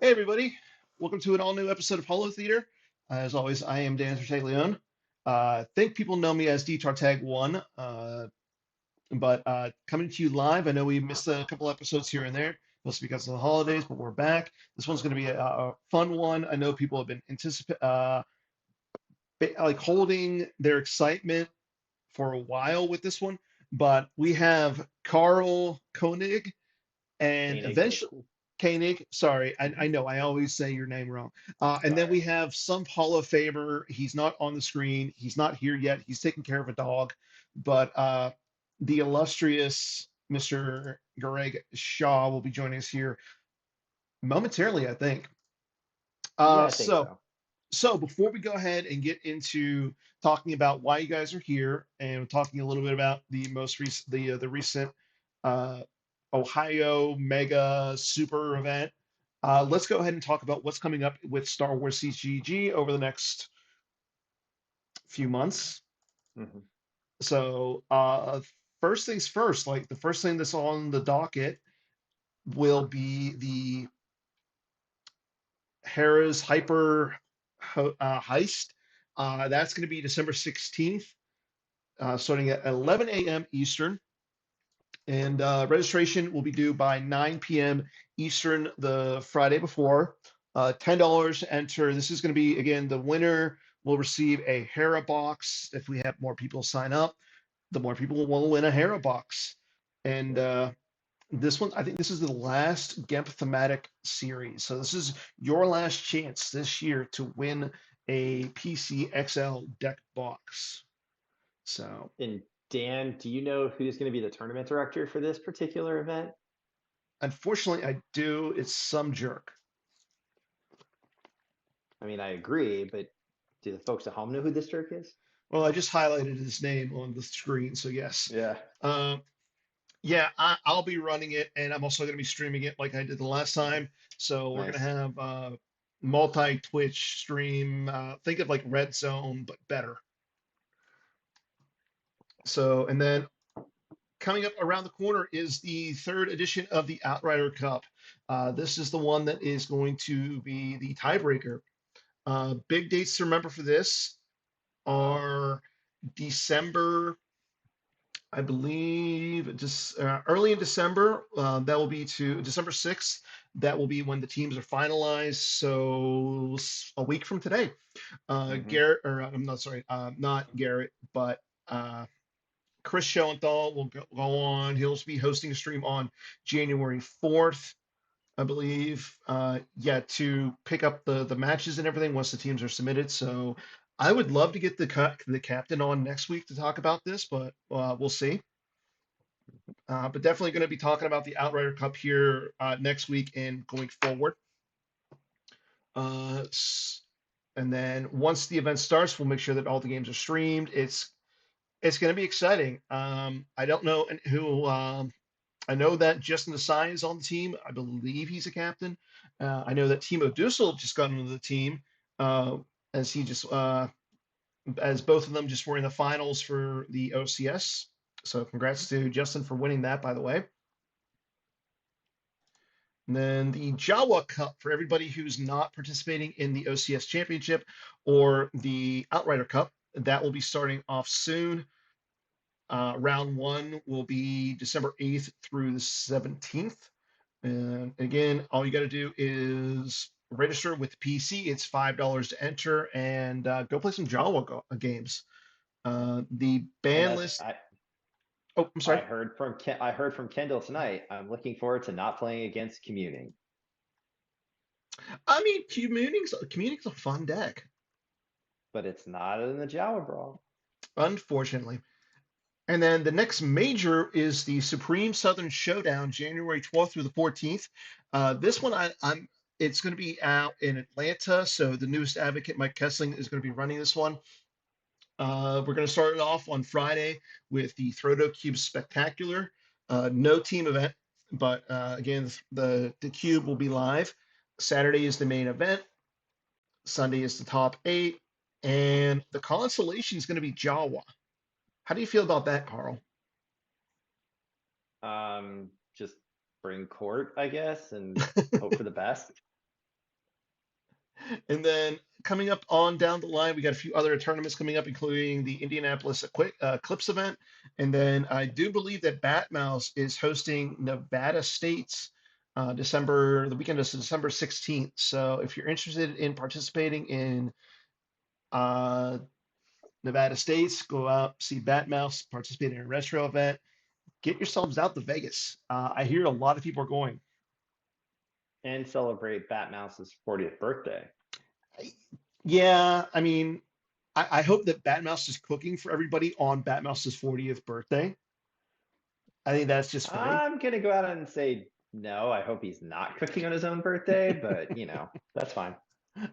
Hey everybody, welcome to an all-new episode of Holotheatre. As always, I am Dan Tartaglione. I think people know me as DTartag1, but coming to you live. I know we missed a couple episodes here and there, mostly because of the holidays, but we're back. This one's going to be a fun one. I know people have been like holding their excitement for a while with this one, but we have Carl Koenig and Koenig, that's eventually cool. Koenig. Sorry, I Hmm. know I always say your name wrong. It's And all then we right. have some Hall of Famer. He's not on the screen. He's not here yet. He's taking care of a dog. But the illustrious Mr. Greg Shaw will be joining us here momentarily, I think. Yeah, Uh, I think so, so. so before we go ahead and get into talking about why you guys are here and talking a little bit about the most recent, the recent uh, Ohio Mega Super event, let's go ahead and talk about what's coming up with Star Wars CCG over the next few months. Hmm. So, first things first, like the first thing that's on the docket will be the Harrah's Hyper Heist. That's going to be December 16th, starting at 11 a.m. Eastern. And registration will be due by 9 p.m. Eastern the Friday before. $10 to enter. This is going to be, again, the winner will receive a Hera box. If we have more people sign up, the more people will win a Hera box. And Yep. this one, I think this is the last GEMP thematic series. So this is your last chance this year to win a PC XL deck box. So And Dan, do you know who's going to be the tournament director for this particular event? unfortunately, I do. It's some jerk. I mean, I agree, but do the folks at home know who this jerk is? Well, I just highlighted his name on the screen, so yes. Yeah. Um, yeah, I'll be running it, and I'm also going to be streaming it like I did the last time. So we're going to Nice. have multi-Twitch stream. Think of like Red Zone, but better. So, and then coming up around the corner is the third edition of the Outrider Cup. This is the one that is going to be the tiebreaker. Big dates to remember for this are December, I believe, just early in December. That will be to December 6th. That will be when the teams are finalized. So a week from today. Hmm. Garrett, or I'm not sorry, not Garrett, but Chris Schoenthal will go on. He'll be hosting a stream on January 4th, I believe. Yeah, to pick up the matches and everything once the teams are submitted. So I would love to get the captain on next week to talk about this, but we'll see. But definitely going to be talking about the Outrider Cup here next week and going forward. Uh, and then once the event starts, we'll make sure that all the games are streamed. It's going to be exciting. I don't know who. I know that Justin Desai is on the team. I believe he's a captain. I know that Timo Dussel just got into the team uh, as he just as both of them just were in the finals for the OCS. So congrats to Justin for winning that, by the way. And then the Jawa Cup for everybody who's not participating in the OCS Championship or the Outrider Cup. That will be starting off soon. Round one will be December 8th through the 17th. And again, all you got to do is register with PC. It's $5 to enter and go play some Jawa games. The And ban as list. Oh, I'm sorry. I heard from Kendall tonight. I'm looking forward to not playing against Communing, I mean, communing's a fun deck, but it's not in the Jawa Brawl. unfortunately. And then the next major is the Supreme Southern Showdown, January 12th through the 14th. This one, I'm it's going to be out in Atlanta, so the newest advocate, Mike Kessling, is going to be running this one. We're going to start it off on Friday with the Throwdown Cube Spectacular. No team event, but again, the cube will be live. Saturday is the main event. Sunday is the top eight, and the consolation is going to be Jawa. How do you feel about that, Carl? Just bring court, I guess, and hope for the best. And then coming up on down the line, we got a few other tournaments coming up, including the Indianapolis Clips event. And then I do believe that Batmouse is hosting Nevada State's the weekend of December 16th. So if you're interested in participating in uh, Nevada State's, go out, see Batmouse, participate in a retro event, get yourselves out to Vegas. I hear a lot of people are going. And celebrate Batmouse's 40th birthday. Yeah, I mean, I hope that Batmouse is cooking for everybody on Batmouse's 40th birthday. I think that's just fitting. I'm gonna go out and say no. I hope he's not cooking on his own birthday, but that's fine.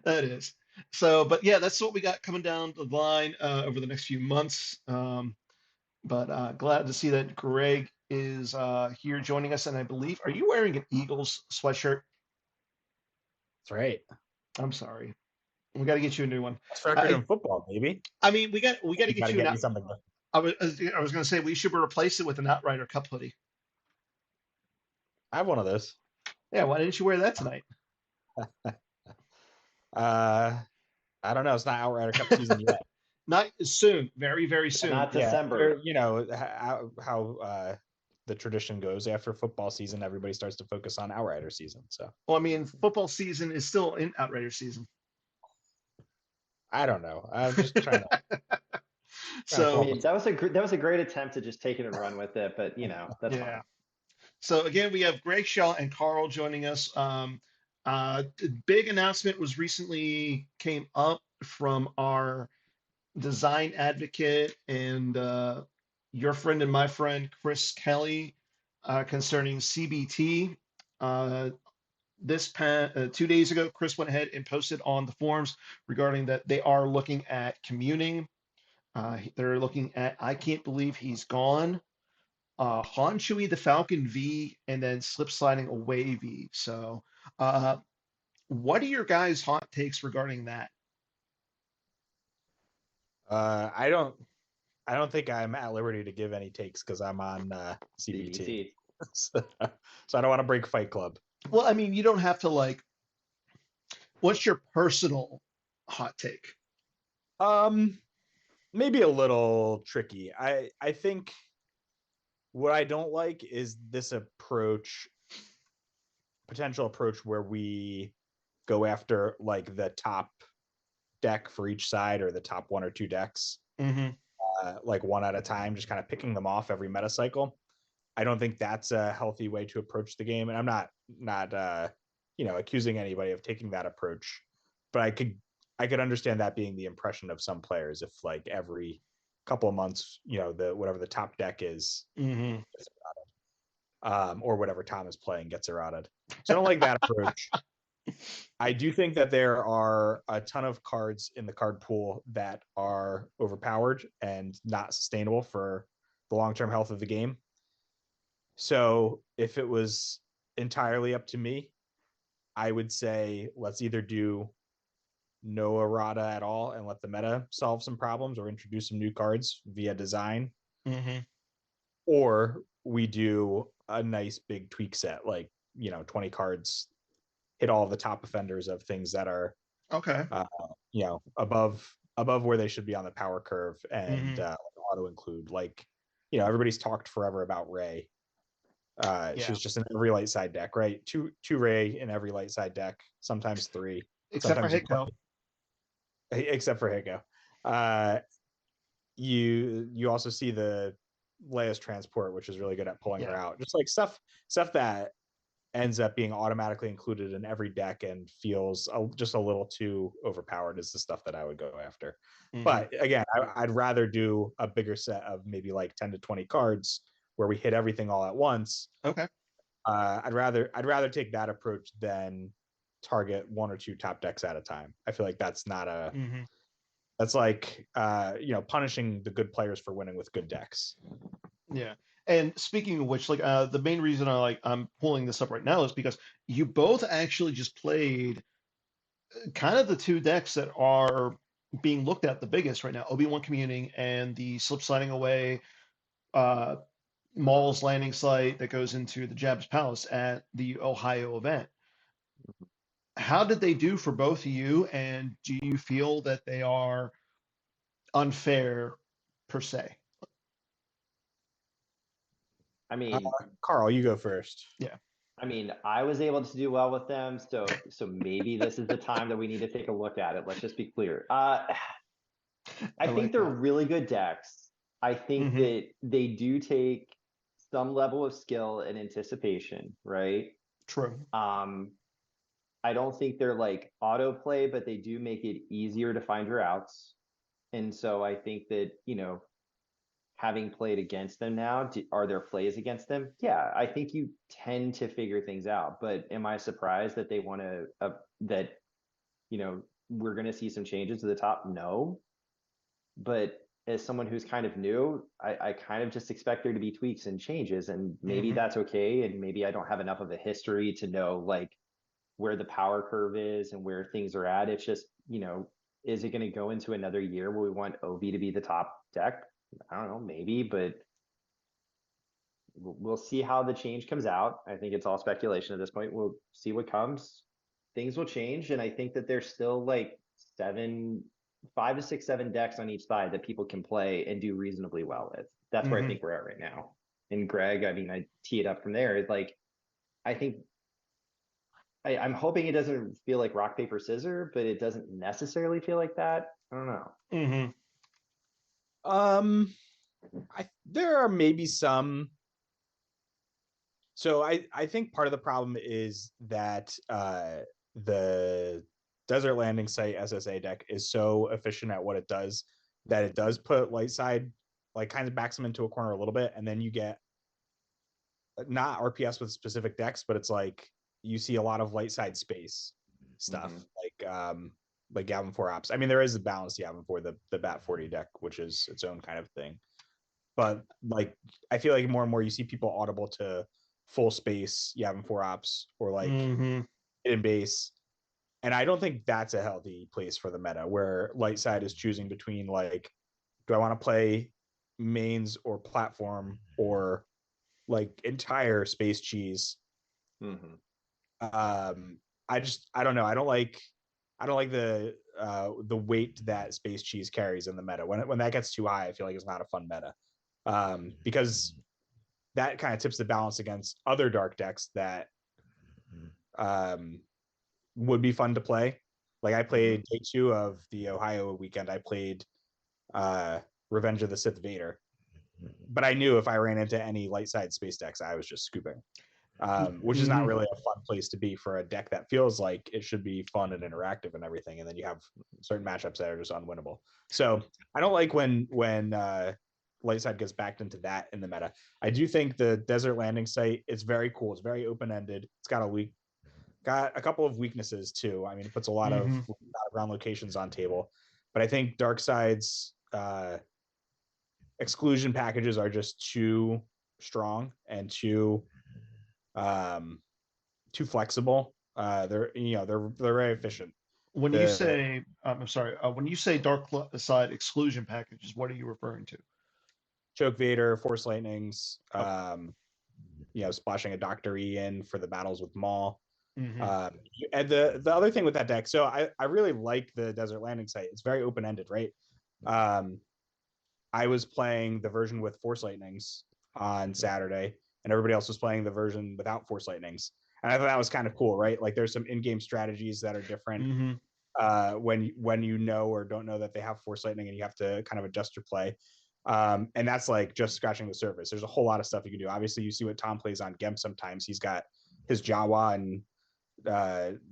That is. So, but yeah, that's what we got coming down the line over the next few months. But glad to see that Greg is here joining us. And I believe, are you wearing an Eagles sweatshirt? That's right. I'm sorry. We got to get you a new one. That's record in football, maybe. I mean, we got to You get got to you get an. me something. I was going to say we should replace it with an Outrider Cup hoodie. I have one of those. Yeah, why didn't you wear that tonight? I don't know. It's not Outrider Cup season yet. Not soon. Very, very soon. Not December. How the tradition goes after football season, everybody starts to focus on Outrider season. So, well, I mean, football season is still in Outrider season. I don't know. I'm just trying to. So I mean, that was a great attempt to just take it and run with it, but that's fine. So again, we have Greg Shaw and Carl joining us. Big announcement was recently came up from our design advocate and your friend and my friend Chris Kelly concerning CBT. This 2 days ago, Chris went ahead and posted on the forums regarding that they are looking at communing. They're looking at I Can't Believe He's Gone, Han Chewie the Falcon V, and then Slip Sliding Away V. So, what are your guys' hot takes regarding that? I don't think I'm at liberty to give any takes because I'm on CBT. So I don't want to break Fight Club. Well, I mean, you don't have to what's your personal hot take? Maybe a little tricky. I think what I don't like is this potential approach where we go after like the top deck for each side or the top one or two decks, like one at a time, just kind of picking them off every meta cycle. I don't think that's a healthy way to approach the game, and I'm not accusing anybody of taking that approach, but I could understand that being the impression of some players if like every couple of months, whatever the top deck is, gets errated, or whatever Tom is playing gets errated. So I don't like that approach. I do think that there are a ton of cards in the card pool that are overpowered and not sustainable for the long-term health of the game. So if it was entirely up to me, I would say let's either do no errata at all and let the meta solve some problems or introduce some new cards via design. Or we do a nice big tweak set, like 20 cards, hit all of the top offenders of things that are above where they should be on the power curve, and auto include, like, everybody's talked forever about Ray. She's just in every light side deck, right? Two Ray in every light side deck, sometimes three, except for Hiko. Except for Hiko. You also see the Leia's transport, which is really good at pulling her out. Just like stuff that ends up being automatically included in every deck and feels just a little too overpowered is the stuff that I would go after. But again, I'd rather do a bigger set of maybe like 10 to 20 cards where we hit everything all at once. Okay. I'd rather take that approach than target one or two top decks at a time. I feel like that's not that's like punishing the good players for winning with good decks. Yeah. And speaking of which, like the main reason I'm pulling this up right now is because you both actually just played kind of the two decks that are being looked at the biggest right now, Obi-Wan Communing and the Slip Sliding Away Maul's Landing Site that goes into the Jabba's Palace at the Ohio event. how did they do for both of you? And do you feel that they are unfair per se? I mean, Carl, you go first. Yeah. I was able to do well with them, so maybe this is the time that we need to take a look at it. Let's just be clear. I think like they're that. really good decks. I think Mm-hmm. that they do take some level of skill and anticipation, right? True. I don't think they're like autoplay, but they do make it easier to find your outs. And so I think that, having played against them now, are there plays against them? Yeah, I think you tend to figure things out. But am I surprised that they want to, that, we're going to see some changes to the top? No. But as someone who's kind of new, I kind of just expect there to be tweaks and changes, and maybe Mm-hmm. that's okay. And maybe I don't have enough of a history to know like where the power curve is and where things are at. It's just, is it going to go into another year where we want OV to be the top deck? I don't know, maybe, but we'll see how the change comes out. I think it's all speculation at this point. We'll see what comes. Things will change, and I think that there's still like 5 to 6, 7 decks on each side that people can play and do reasonably well with. That's where I Mm-hmm. think we're at right now. And Greg, I tee it up from there. It's like I think I'm hoping it doesn't feel like rock paper scissors, but it doesn't necessarily feel like that. I don't know. Mm-hmm. There are maybe some. So I think part of the problem is that the Desert Landing Site SSA deck is so efficient at what it does that it does put light side, like kind of backs them into a corner a little bit, and then you get not RPS with specific decks, but it's like you see a lot of light side space stuff, like Gavin 4 ops. I mean, there is a balance Gavin for the Bat 40 deck, which is its own kind of thing. But like I feel like more and more you see people audible to full space Yavin 4 ops or like Mm-hmm. hidden base. And I don't think that's a healthy place for the meta where light side is choosing between like, do I want to play mains or platform or like entire space cheese? I don't know. I don't like the weight that space cheese carries in the meta. When that gets too high, I feel like it's not a fun meta. Because that kind of tips the balance against other dark decks that would be fun to play. Like I played day 2 of the Ohio weekend. I played Revenge of the Sith Vader, but I knew if I ran into any light side space decks, I was just scooping, which is not Mm-hmm. really a fun place to be for a deck that feels like it should be fun and interactive and everything. And then you have certain matchups that are just unwinnable. So I don't like when light side gets backed into that in the meta. I do think the Desert Landing Site is very cool. It's very open-ended. It's got a couple of weaknesses too. I mean, it puts a lot of Mm-hmm. battleground locations on table, but I think Darkside's exclusion packages are just too strong and too flexible. They're very efficient. When you The say, I'm sorry, when you say dark side exclusion packages, what are you referring to? Choke Vader, Force Lightnings, Okay. splashing a Doctor E in for the battles with Maul. Mm-hmm. And the other thing with that deck, so I really like the Desert Landing Site. It's very open ended, right? I was playing the version with Force Lightnings on Saturday, and everybody else was playing the version without Force Lightnings. And I thought that was kind of cool, right? Like there's some in-game strategies that are different Mm-hmm. when you know or don't know that they have Force Lightning, and you have to kind of adjust your play. And that's like just scratching the surface. There's a whole lot of stuff you can do. Obviously, you see what Tom plays on Gemp sometimes. He's got his Jawa and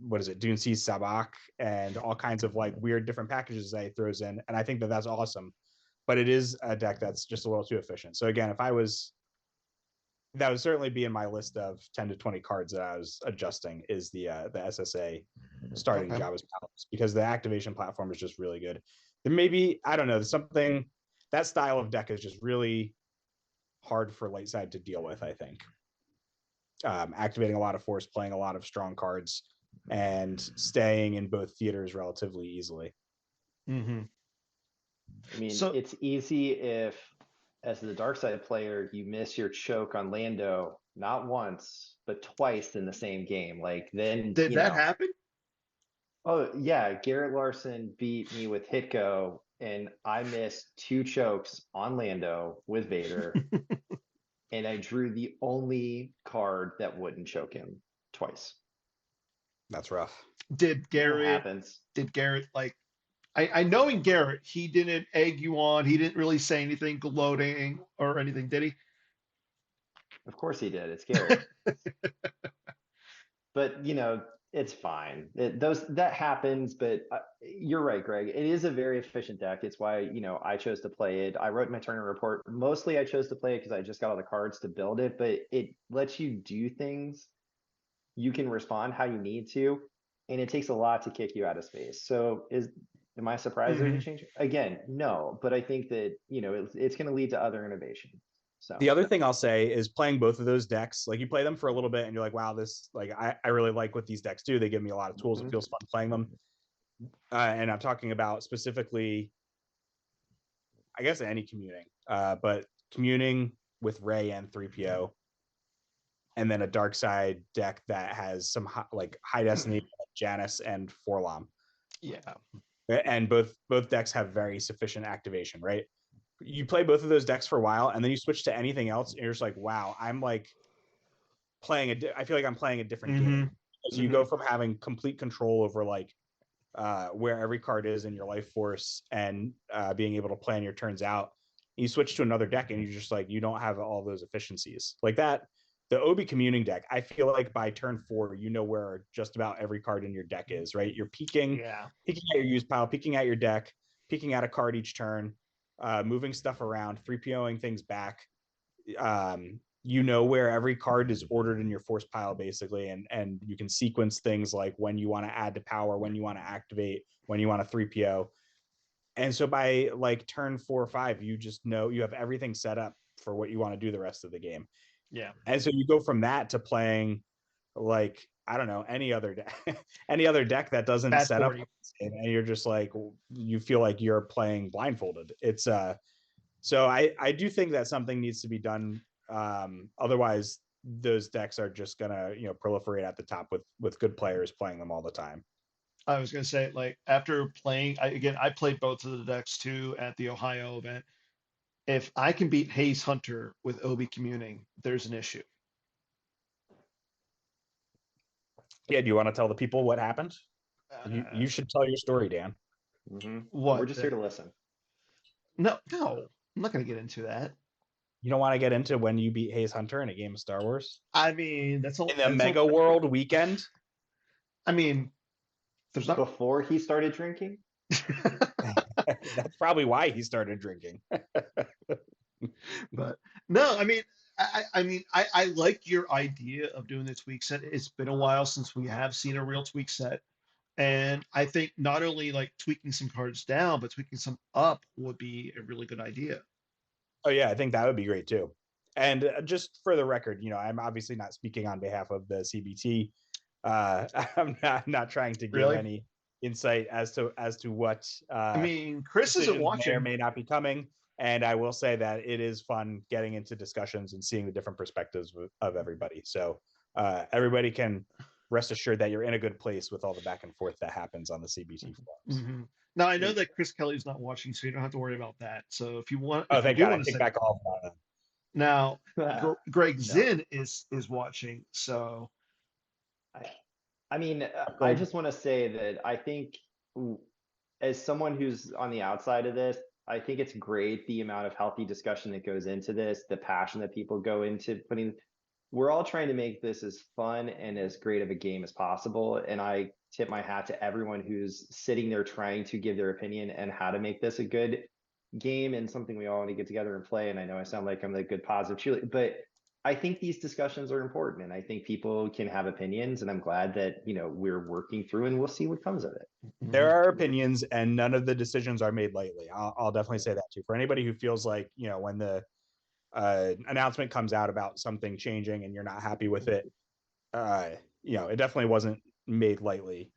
what is it, Dune Seas Sabak, and all kinds of like weird different packages that he throws in. And I think that that's awesome. But it is a deck that's just a little too efficient. So again, that would certainly be in my list of 10 to 20 cards that I was adjusting is the SSA starting Okay. Java's Palace, because the activation platform is just really good. There may be, I don't know, something, that style of deck is just really hard for light side to deal with, I think. Activating a lot of force, playing a lot of strong cards, and staying in both theaters relatively easily. Mm-hmm. I mean, So it's easy if, as the dark side player, you miss your choke on Lando not once, but twice in the same game. Like then, did that happen? Oh yeah, Garrett Larson beat me with Hitgo, and I missed 2 chokes on Lando with Vader, and I drew the only card that wouldn't choke him twice. That's rough. Did It Garrett, happens. did Garrett like, I knowing Garrett, he didn't egg you on. He didn't really say anything gloating or anything, did he? Of course he did. It's Garrett. But it's fine. That happens. But you're right, Greg. It is a very efficient deck. It's why I chose to play it. I wrote my tournament report. Mostly, I chose to play it because I just got all the cards to build it. But it lets you do things. You can respond how you need to, and it takes a lot to kick you out of space. So am I surprised there's a change? Again, no. But I think that it's going to lead to other innovation. So the other thing I'll say is playing both of those decks, like you play them for a little bit and you're like, wow, this, like, I really like what these decks do. They give me a lot of tools. It feels fun playing them. And I'm talking about specifically, I guess, any communing, but communing with Ray and 3PO, and then a dark side deck that has some high destiny, Janus and Forlom. Yeah. And both decks have very sufficient activation, right? You play both of those decks for a while, and then you switch to anything else, and you're just like, wow, I'm like I feel like I'm playing a different game. So you go from having complete control over where every card is in your life force and being able to plan your turns out. You switch to another deck, and you're just like, you don't have all those efficiencies like that. The Obi communing deck, I feel like by turn 4, you know where just about every card in your deck is, right? You're peeking at your use pile, peeking at your deck, peeking at a card each turn, moving stuff around, 3POing things back. You know where every card is ordered in your force pile, basically, and you can sequence things like when you want to add to power, when you want to activate, when you want to 3PO. And so by like turn 4 or 5, you just know you have everything set up for what you want to do the rest of the game. Yeah. And so you go from that to playing like, I don't know, any other deck any other deck that doesn't Bad set 40. up, and you're just like, you feel like you're playing blindfolded. It's so I do think that something needs to be done. Otherwise those decks are just gonna proliferate at the top with good players playing them all the time. I was gonna say, like, after playing, I played both of the decks too at the Ohio event. If I can beat Hayes Hunter with Obi communing, there's an issue. Yeah, do you want to tell the people what happened? You should tell your story, Dan. What? We're just here to listen. No, I'm not gonna get into that. You don't want to get into when you beat Hayes Hunter in a game of Star Wars? I mean, that's all In the Mega World weekend? I mean, there's not. Before he started drinking? That's probably why he started drinking. But no, I mean, I like your idea of doing the tweak set. It's been a while since we have seen a real tweak set. And I think not only like tweaking some cards down, but tweaking some up would be a really good idea. Oh yeah, I think that would be great too. And just for the record, I'm obviously not speaking on behalf of the CBT. I'm not trying to give any insight as to what I mean, Chris isn't watching. may or may not be coming. And I will say that it is fun getting into discussions and seeing the different perspectives of everybody. So everybody can rest assured that you're in a good place with all the back and forth that happens on the CBT forums. Now I know that Chris Kelly's not watching, so you don't have to worry about that. So if you want, thank God, I take back all of that. Now, Greg Zinn is watching, so. I mean, I just want to say that I think, as someone who's on the outside of this, I think it's great the amount of healthy discussion that goes into this, the passion that people go into putting. We're all trying to make this as fun and as great of a game as possible. And I tip my hat to everyone who's sitting there trying to give their opinion and how to make this a good game and something we all want to get together and play. And I know I sound like I'm the good positive cheerleader, but I think these discussions are important, and I think people can have opinions, and I'm glad that we're working through, and we'll see what comes of it. There are opinions, and none of the decisions are made lightly. I'll definitely say that too. For anybody who feels like when the announcement comes out about something changing and you're not happy with it, it definitely wasn't made lightly.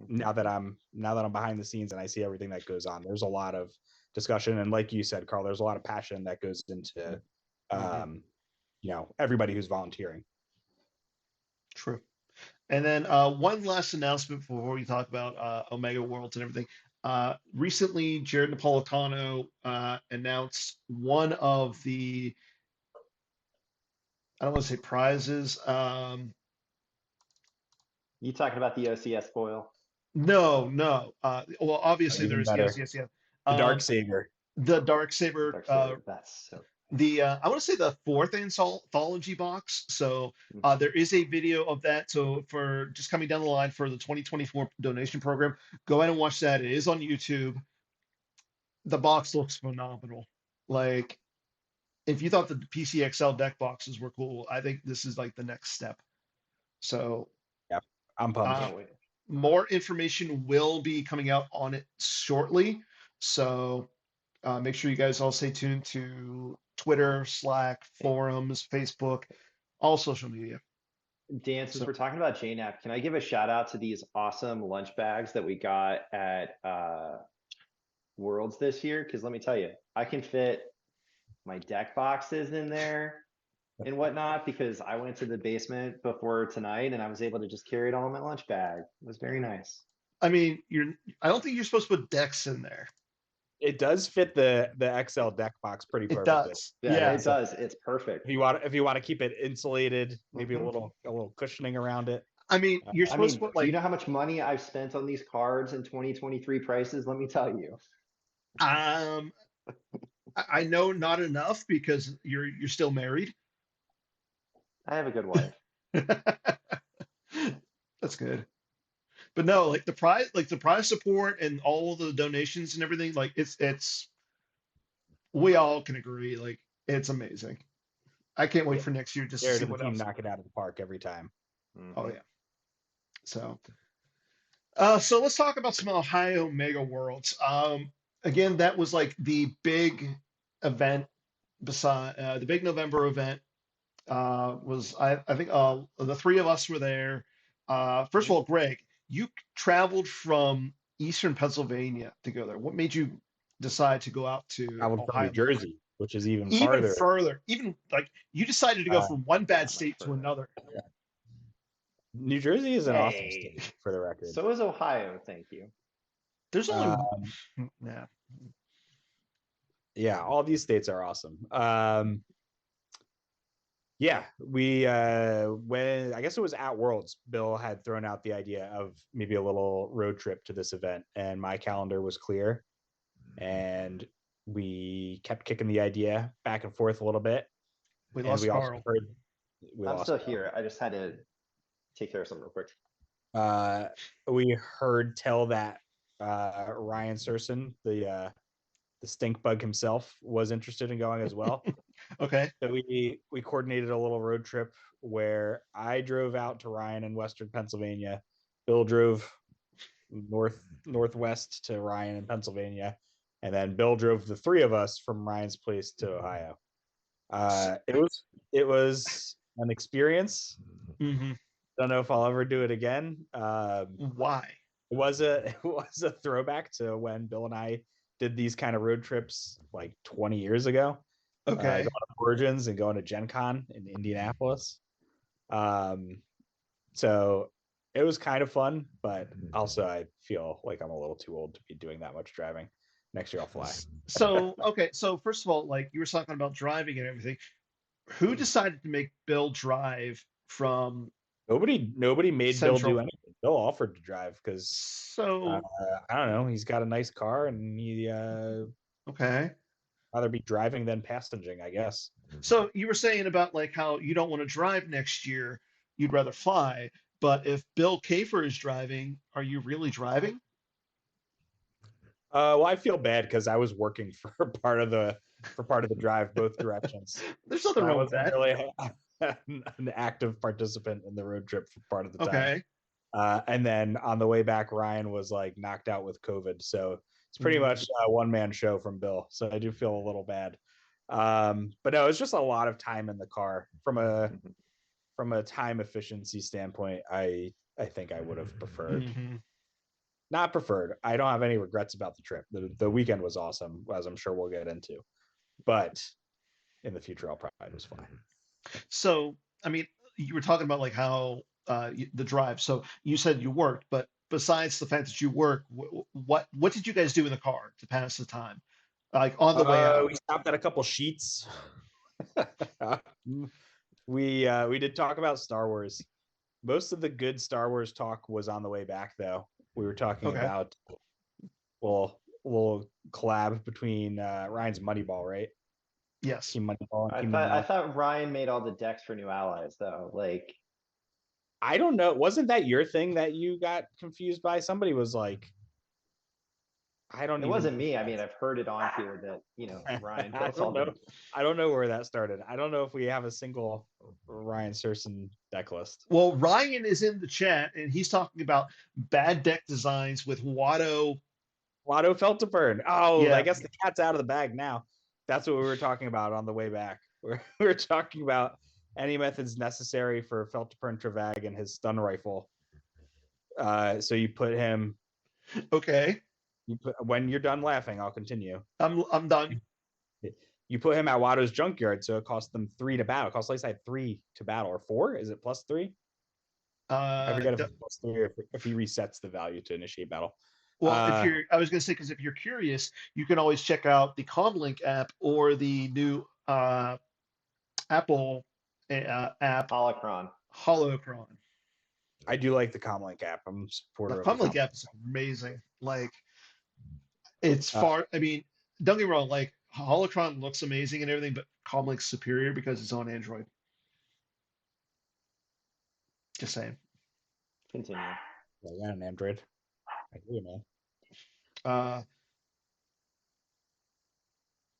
Now that I'm behind the scenes and I see everything that goes on, there's a lot of discussion, and like you said, Carl, there's a lot of passion that goes into everybody who's volunteering. True. And then one last announcement before we talk about Omega Worlds and everything. Recently, Jared Napolitano announced one of the, I don't want to say prizes. You talking about the OCS foil? No, no. Well, obviously Even there's the better. OCS, yeah. The Dark Um, Saber. the Darksaber, That's so. I want to say the fourth anthology box. So Mhm. there is a video of that. So for just coming down the line for the 2024 donation program, go ahead and watch that. It is on YouTube. The box looks phenomenal. Like if you thought the PCXL deck boxes were cool, I think this is like the next step. So Yep. I'm pumped. uh, Can't wait. more information will be coming out on it shortly. So make sure you guys all stay tuned to Twitter, Slack, forums, Facebook, all social media. Dan, since So we're talking about JNAP, can I give a shout out to these awesome lunch bags that we got at Worlds this year? Because let me tell you, I can fit my deck boxes in there and whatnot because I went to the basement before tonight and I was able to just carry it all in my lunch bag. It was very nice. I mean, I don't think you're supposed to put decks in there. It does fit the XL deck box pretty It perfectly. does. Yeah, Yeah. it does. It's perfect. If you want to keep it insulated, maybe Mhm. a little cushioning around it. I mean, you're I supposed mean, to put do you like know how much money I've spent on these cards in 2023 prices? Let me tell you. um I know not enough because you're still married. I have a good wife. That's good. But no, like the prize support and all of the donations and everything, like it's we all can agree, like it's amazing. I can't wait Yeah. for next year just to Jared see and the what team else. knock it out of the park every time. Oh Mhm. yeah. So so let's talk about some Ohio Mega Worlds. Again, that was like the big event beside the big November event. Was I think the three of us were there. First of all, Greg, you traveled from Eastern Pennsylvania to go there. What made you decide to go out to Traveled from New Ohio? Jersey, which is even Even farther. further, even like you decided to go Uh, from one bad That much state to further. another. New Jersey is an awesome Hey, state, for the record. so is Ohio. Thank you. There's only Um, yeah. yeah, all these states are awesome. Yeah, we when I guess it was at Worlds, Bill had thrown out the idea of maybe a little road trip to this event, and my calendar was clear, and we kept kicking the idea back and forth a little bit, We and lost we also Carl. heard we I'm lost. still here. I just had to take care of something real quick. We heard tell that Ryan Serson, the stink bug himself, was interested in going as well. Okay. So we coordinated a little road trip where I drove out to Ryan in Western Pennsylvania. Bill drove northwest to Ryan in Pennsylvania, and then Bill drove the three of us from Ryan's place to Ohio. It was an experience. Hmm. Don't know if I'll ever do it again. Why? It was a throwback to when Bill and I did these kind of road trips like 20 years ago. Okay. Going to Origins and going to Gen Con in Indianapolis. So it was kind of fun, but also I feel like I'm a little too old to be doing that much driving. Next year I'll fly. So okay. So first of all, like you were talking about driving and everything. Who decided to make Bill drive from Nobody made Bill do Central? anything. Bill offered to drive because So I don't know. He's got a nice car and he okay. rather be driving than passengering, I guess. So you were saying about like how you don't want to drive next year, you'd rather fly. But if Bill Kafer is driving, are you really driving? Well, I feel bad because I was working for part of the drive both directions. There's So nothing I wrong with wasn't that. really an active participant in the road trip for part of the time. Okay. And then on the way back, Ryan was like knocked out with COVID. So it's pretty much a one-man show from Bill. So I do feel a little bad. But no, it's just a lot of time in the car. From a time efficiency standpoint, I think I would have preferred. Mm-hmm. Not preferred. I don't have any regrets about the trip. The weekend was awesome, as I'm sure we'll get into. But in the future, I'll probably just fly. So, I mean, you were talking about like how the drive. So you said you worked, but besides the fact that you work, what did you guys do in the car to pass the time, like on the way out? We stopped at a couple sheets. We did talk about Star Wars. Most of the good Star Wars talk was on the way back, though. We were talking Okay. about little collab between Ryan's Moneyball, right? Yes. Team Moneyball and I Team thought I Moneyball. thought Ryan made all the decks for new allies though. Like I don't know. Wasn't that your thing that you got confused by? Somebody was like, I don't it even. wasn't me. I mean, I've heard it on here that Ryan I puts all don't know. the. I don't know where that started. I don't know if we have a single Ryan Serson deck list. Well, Ryan is in the chat and he's talking about bad deck designs with Watto. Watto Felterburn. Oh, I Yeah. guess the cat's out of the bag now. That's what we were talking about on the way back. We were talking about any methods necessary for Felterburn Travag and his stun rifle. So you put him. Okay. When you're done laughing, I'll continue. I'm done. You put him at Watto's junkyard, so it costs them 3 to battle. It costs Lightside 3 to battle, or 4? Is it plus 3? I forget if it's plus 3 or if he resets the value to initiate battle. Well, I was going to say, because if you're curious, you can always check out the Comlink app or the new Apple app, Holocron. Holocron. I do like the Comlink app. I'm a supporter The of the Comlink app is amazing. Like, it's far. I mean, don't get me wrong. Like, Holocron looks amazing and everything, but Comlink's superior because it's on Android. Just saying. Continue. Yeah, I got an Android. I agree, man.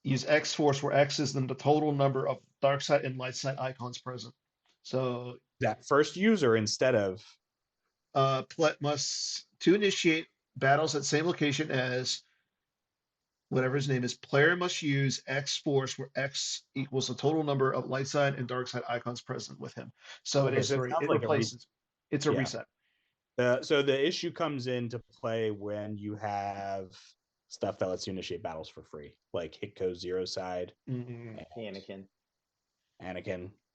Use X Force, where X is the total number of dark side and light side icons present. So that first user instead of must to initiate battles at same location as whatever his name is. Player must use X Force, where X equals the total number of light side and dark side icons present with him. So okay, it is so it like replaces. It's a reset. So the issue comes into play when you have stuff that lets you initiate battles for free, like Hitko Zero Side, Anakin.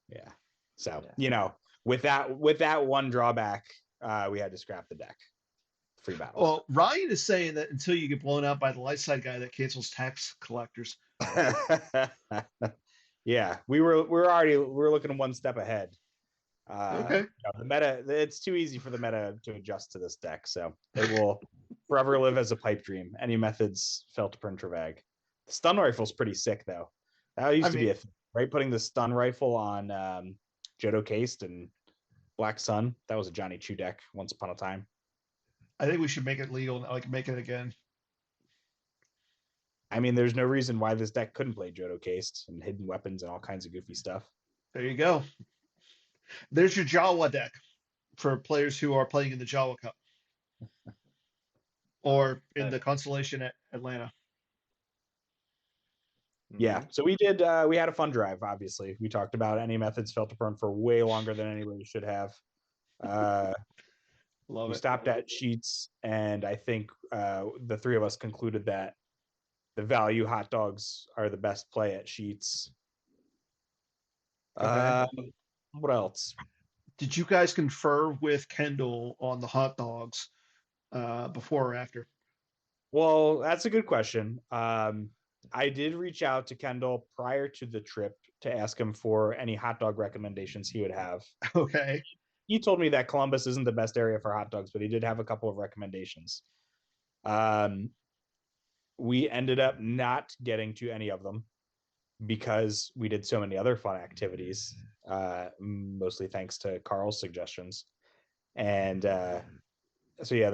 Yeah. So with that one drawback, we had to scrap the deck. Free battles. Well, Ryan is saying that until you get blown out by the light side guy that cancels tax collectors. Yeah, we're looking one step ahead. Okay. The meta, it's too easy for the meta to adjust to this deck, so it will forever live as a pipe dream. Any methods felt to print Travag. The stun rifle's pretty sick though. That used to be a thing, right? Putting the stun rifle on Jodo Cased and Black Sun. That was a Johnny Chu deck once upon a time. I think we should make it legal, like make it again. I mean, there's no reason why this deck couldn't play Jodo Cased and hidden weapons and all kinds of goofy stuff. There you go. There's your Jawa deck for players who are playing in the Jawa Cup or in the Constellation at Atlanta. Yeah, so we did. We had a fun drive. Obviously, we talked about any methods felt to burn for way longer than anybody should have. We stopped at Sheets, and I think the three of us concluded that the value hot dogs are the best play at Sheets. Okay. What else? Did you guys confer with Kendall on the hot dogs before or after? Well, that's a good question. I did reach out to Kendall prior to the trip to ask him for any hot dog recommendations he would have. Okay. He told me that Columbus isn't the best area for hot dogs, but he did have a couple of recommendations. We ended up not getting to any of them because we did so many other fun activities, mostly thanks to Carl's suggestions. And so, yeah,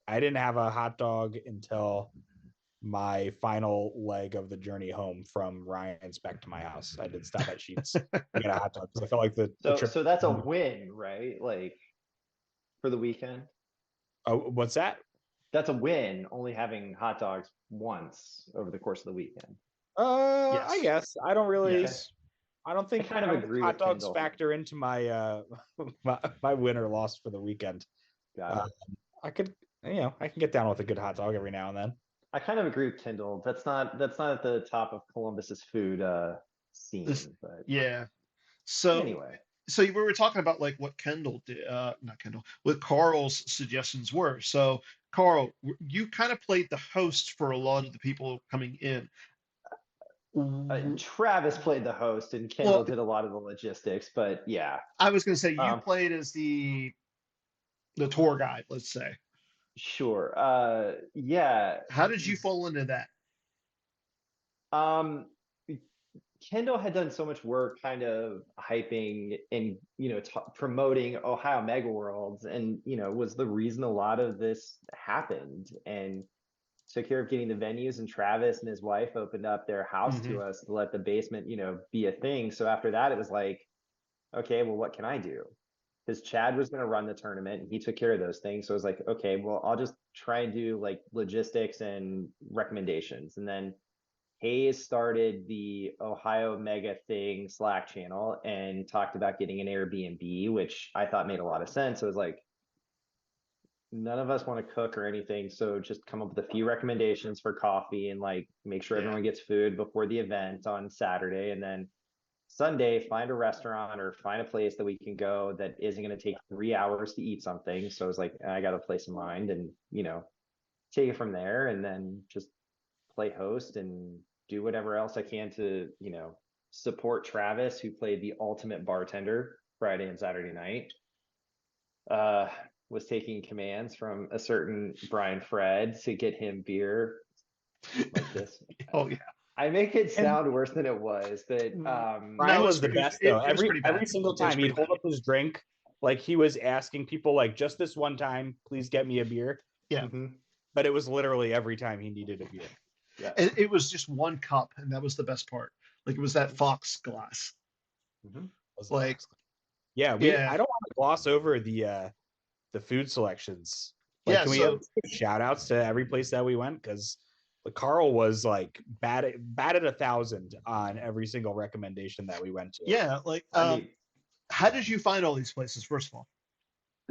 I didn't have a hot dog until my final leg of the journey home from Ryan's back to my house. I did stop at Sheets to get a hot dog because I felt like the trip. So that's a win, right? Like for the weekend. Oh, what's that? That's a win, only having hot dogs once over the course of the weekend. Yes. I guess I don't really. Yes. I don't think I kind of agree hot with dogs Kendall. factor into my my win or loss for the weekend. I can get down with a good hot dog every now and then. I kind of agree with Kendall. That's not at the top of Columbus's food scene. But yeah. So anyway, so we were talking about like what Kendall did, not Kendall, what Carl's suggestions were. So Carl, you kind of played the host for a lot of the people coming in. Travis played the host and Kendall Well, did a lot of the logistics, but yeah. I was going to say you Um, played as the tour guide, let's say. sure. Yeah. How did you fall into that? Um, Kendall had done so much work kind of hyping and, promoting Ohio Mega Worlds and, was the reason a lot of this happened and took care of getting the venues, and Travis and his wife opened up their house Hmm. to us to let the basement, be a thing. So after that, it was like, okay, well, what can I do? Because Chad was going to run the tournament and he took care of those things. So I was like, okay, well, I'll just try and do like logistics and recommendations. And then Hayes started the Ohio Mega Thing Slack channel and talked about getting an Airbnb, which I thought made a lot of sense. It was like, none of us want to cook or anything. So just come up with a few recommendations for coffee and like make sure Yeah. everyone gets food before the event on Saturday. And then Sunday, find a restaurant or find a place that we can go that isn't going to take 3 hours to eat something. So I was like, I got a place in mind and, take it from there and then just play host and do whatever else I can to, support Travis, who played the ultimate bartender Friday and Saturday night. Was taking commands from a certain Brian Fred to get him beer like this. Oh yeah. I make it And sound worse than it was, but Brian no, was the best though. it was pretty Every bad. single It was time he'd pretty hold bad. up his drink, like he was asking people, like, just this one time, please get me a beer. Yeah. But it was literally every time he needed a beer. Yeah. It was just one cup, and that was the best part. Like it was that Fox glass. Like, Yeah, yeah, I don't want to gloss over the food selections. Like, yeah. can we So give shout outs to every place that we went? Because Carl was like batted 1,000 on every single recommendation that we went to. yeah, like I mean, how did you find all these places, first of all?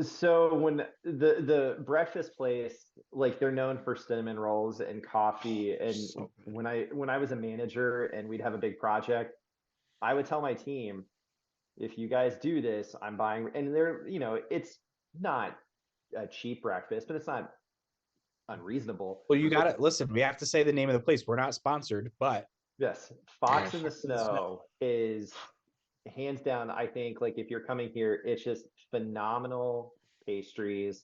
so when the breakfast place, like they're known for cinnamon rolls and coffee, and So good. when I was a manager and we'd have a big project, I would tell my team, if you guys do this, I'm buying. And they're, it's not a cheap breakfast, but it's not unreasonable. Well, you got to listen. We have to say the name of the place. We're not sponsored, but Yes, Fox in the Snow is hands down. I think like if you're coming here, it's just phenomenal pastries.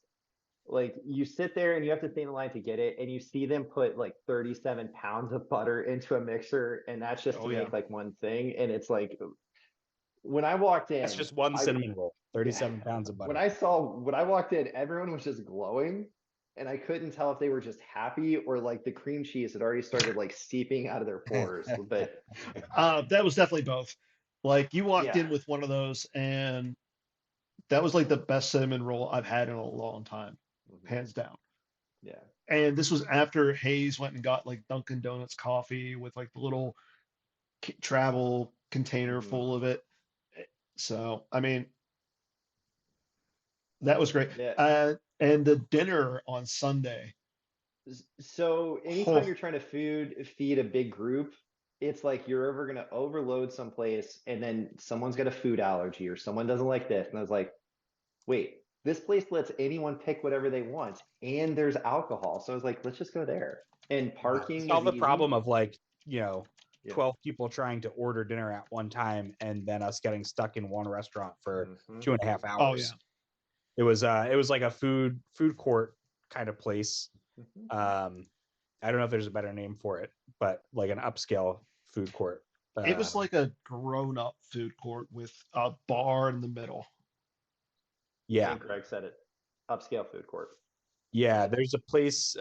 Like you sit there and you have to stay in the line to get it, and you see them put like 37 pounds of butter into a mixer, and that's just to make like one thing. And it's like when I walked in, that's just one cinnamon roll, 37 pounds of butter. When I walked in, everyone was just glowing, and I couldn't tell if they were just happy or like the cream cheese had already started like seeping out of their pores. But that was definitely both. Like you walked yeah, in with one of those, and that was like the best cinnamon roll I've had in a long time, hands down. yeah. And this was after Hayes went and got like Dunkin' Donuts coffee with like the little travel container full of it. So, I mean, that was great. Yeah. And the dinner on Sunday. So anytime you're trying to feed a big group, it's like you're ever gonna overload someplace and then someone's got a food allergy or someone doesn't like this. And I was like, wait, this place lets anyone pick whatever they want and there's alcohol. So I was like, let's just go there. And parking solve is the easy. problem of like, 12 people trying to order dinner at one time and then us getting stuck in one restaurant for 2.5 hours. Oh yeah. It was like a food court kind of place. I don't know if there's a better name for it, but like an upscale food court. It was like a grown-up food court with a bar in the middle. Yeah. I think Greg said it. Upscale food court. Yeah, there's a place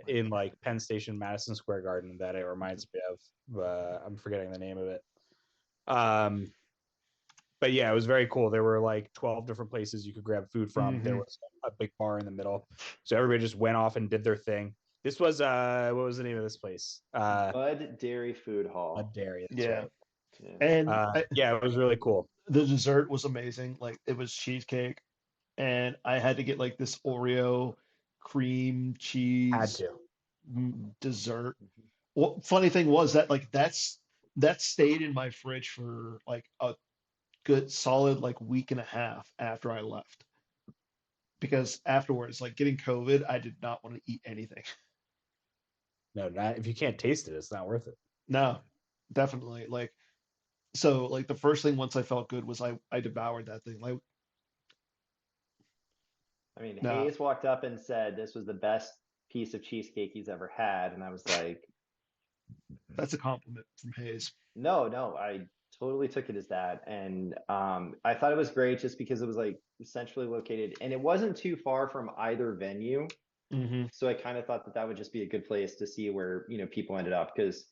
in like Penn Station, Madison Square Garden that it reminds me of. I'm forgetting the name of it. But yeah, it was very cool. There were like 12 different places you could grab food from. There was a big bar in the middle. So everybody just went off and did their thing. This was what was the name of this place? Bud Dairy Food Hall. Bud Dairy. Yeah. Right. And yeah, it was really cool. The dessert was amazing. Like it was cheesecake, and I had to get like this Oreo cream cheese dessert. Well, funny thing was that like that stayed in my fridge for like a good solid like week and a half after I left. Because afterwards, like getting COVID, I did not want to eat anything. No, not if you can't taste it, it's not worth it. No, definitely. Like so like the first thing once I felt good was I devoured that thing. Like I mean, no, Hayes walked up and said this was the best piece of cheesecake he's ever had, and I was like, that's a compliment from Hayes. no, no, I totally took it as that. And I thought it was great just because it was like centrally located and it wasn't too far from either venue. Hmm. So I kind of thought that that would just be a good place to see where, people ended up. Because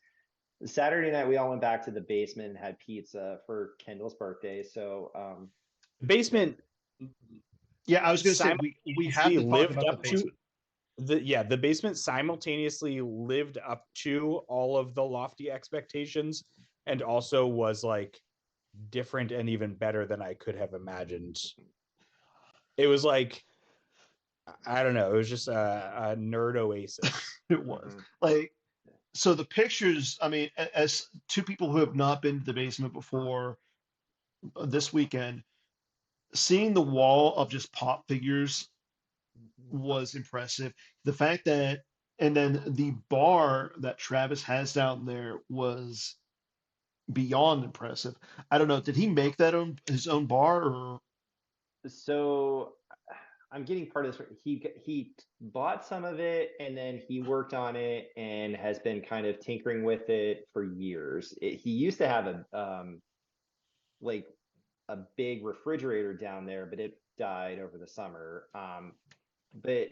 Saturday night, we all went back to the basement and had pizza for Kendall's birthday. So, Basement Yeah, I was gonna say we have simultaneously to talk lived about the up to basement. the basement simultaneously lived up to all of the lofty expectations and also was like different and even better than I could have imagined. It was like, I don't know, it was just a nerd oasis. It was like so the pictures. I mean, as two people who have not been to the basement before this weekend, seeing the wall of just pop figures was impressive. The fact that, and then the bar that Travis has down there was beyond impressive. I don't know. Did he make that his own bar or? so I'm getting part of this. He bought some of it and then he worked on it and has been kind of tinkering with it for years. He used to have like a big refrigerator down there, but it died over the summer. But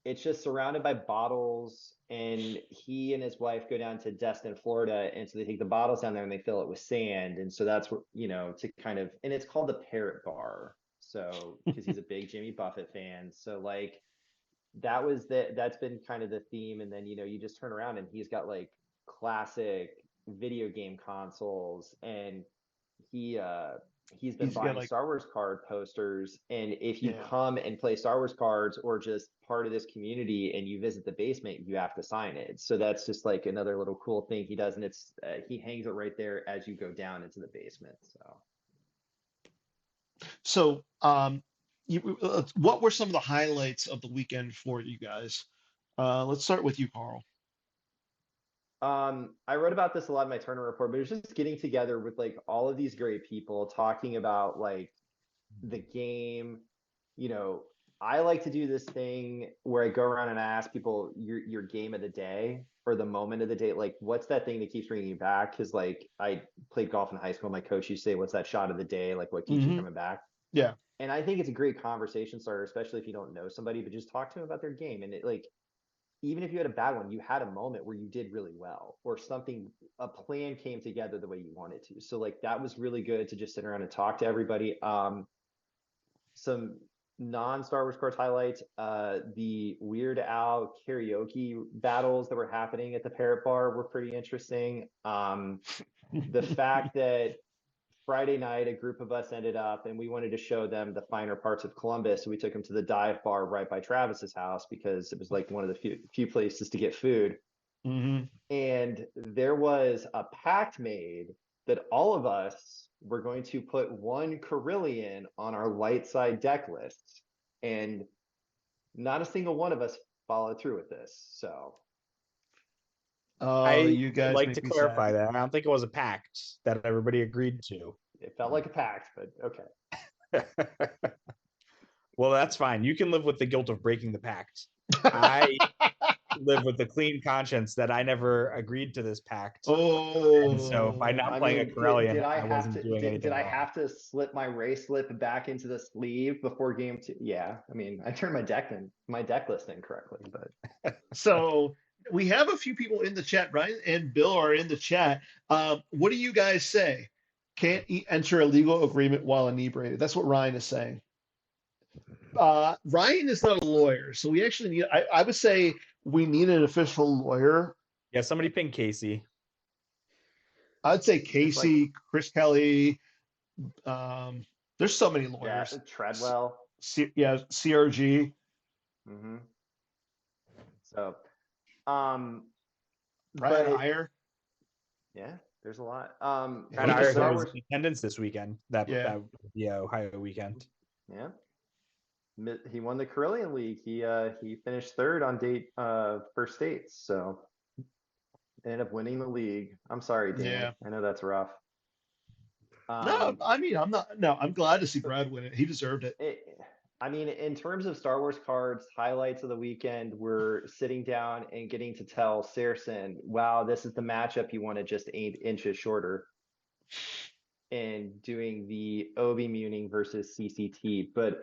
it's just surrounded by bottles, and he and his wife go down to Destin, Florida, and so they take the bottles down there and they fill it with sand, and so that's what to kind of, and it's called the Parrot Bar, so because he's a big Jimmy Buffett fan, so like that's been kind of the theme, and then you just turn around and he's got like classic video game consoles, and he he's been He's got buying like, Star Wars card posters. And if you yeah. come and play Star Wars cards or just part of this community and you visit the basement, you have to sign it. So that's just like another little cool thing he does. And it's he hangs it right there as you go down into the basement. So, what were some of the highlights of the weekend for you guys? Let's start with you, Carl. I wrote about this a lot in my Turner report, but it's just getting together with like all of these great people talking about like the game. You know, I like to do this thing where I go around and I ask people your game of the day or the moment of the day. Like, what's that thing that keeps bringing you back? Because like I played golf in high school. My coach used to say, "What's that shot of the day? Like, what keeps you Hmm. coming back?" Yeah. And I think it's a great conversation starter, especially if you don't know somebody. But just talk to them about their game, and it like even if you had a bad one, you had a moment where you did really well, or something, a plan came together the way you wanted to. So like that was really good to just sit around and talk to everybody. Some non-Star Wars Cards highlights, the Weird Al karaoke battles that were happening at the Parrot Bar were pretty interesting. The fact that Friday night, a group of us ended up and we wanted to show them the finer parts of Columbus. So we took them to the dive bar right by Travis's house because it was like one of the few places to get food. Hmm. And there was a pact made that all of us were going to put one Corellian on our light side deck list. And not a single one of us followed through with this. So Oh, I you would guys like make to me sad. clarify that. I don't think it was a pact that everybody agreed to. it felt like a pact, but okay. Well, that's fine. You can live with the guilt of breaking the pact. I live with the clean conscience that I never agreed to this pact. And so by Oh, not I playing a mean, did Corellian, I I have wasn't to doing did anything I wrong. have to slip my race slip back into the sleeve before game two? Yeah, I mean, I turned my deck list in correctly, but so we have a few people in the chat. Ryan and Bill are in the chat. What do you guys say? Can't enter a legal agreement while inebriated. That's what Ryan is saying. Ryan is not a lawyer, so we actually need. I would say we need an official lawyer. Yeah, somebody ping Casey. I'd say just like Casey, Chris Kelly. There's so many yeah, lawyers. Treadwell. Yeah, CRG. Hmm. So, um, Brian but Heyer. yeah, There's a lot. And We I just heard Star it was Wars- in attendance this weekend. That Yeah. Ohio weekend. Yeah. He won the Corellian League. He finished third on first states, so ended up winning the league. I'm sorry, Dan. Yeah. I know that's rough. No, I mean, I'm not. No, I'm glad to see Brad win it. He deserved it. I mean, in terms of Star Wars cards, highlights of the weekend were sitting down and getting to tell Saracen, wow, this is the matchup you want to just 8 inches shorter, and doing the Obi Muning versus CCT. But